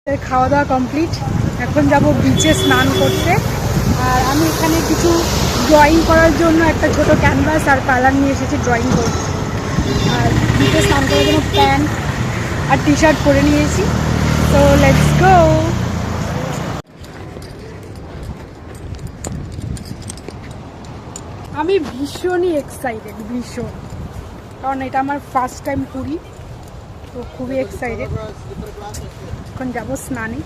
খাওয়া দাওয়া কমপ্লিট। এখন যাব বিচে স্নান করতে। আর আমি এখানে কিছু ড্রয়িং করার জন্য একটা ছোট ক্যানভাস আর কালার নিয়ে এসেছি ড্রয়িং করতে। আর বিচে স্নান করার জন্য প্যান্ট আর টি শার্ট পরে নিয়েছি। তো লেটস গো। আমি ভীষণই এক্সাইটেড, ভীষণ, কারণ এটা আমার ফার্স্ট টাইম পুরী, তো খুবই এক্সাইটেড। এখন যাবো স্নানে।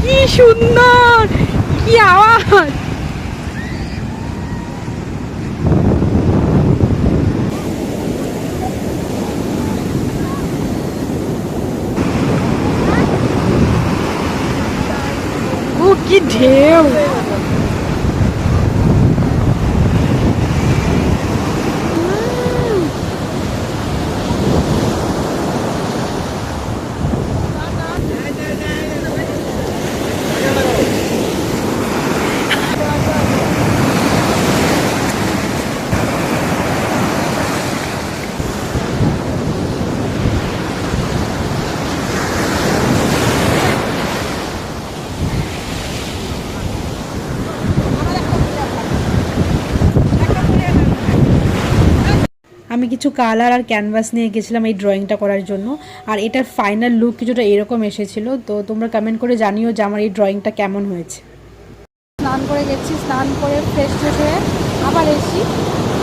কি সুন্দর, কি আওয়াজ! ও কি ঢেউ! আমি কিছু কালার আর ক্যানভাস নিয়ে গেছিলাম এই ড্রয়িংটা করার জন্য। আর এটার ফাইনাল লুক কিছুটা এরকম এসেছিল। তো তোমরা কমেন্ট করে জানিও যে আমার এই ড্রয়িংটা কেমন হয়েছে। স্নান করে গেছি, স্নান করে ফ্রেশ হয়ে আবার এসি।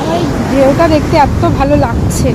আমার এই ঢেউটা দেখতে এত ভালো লাগছে।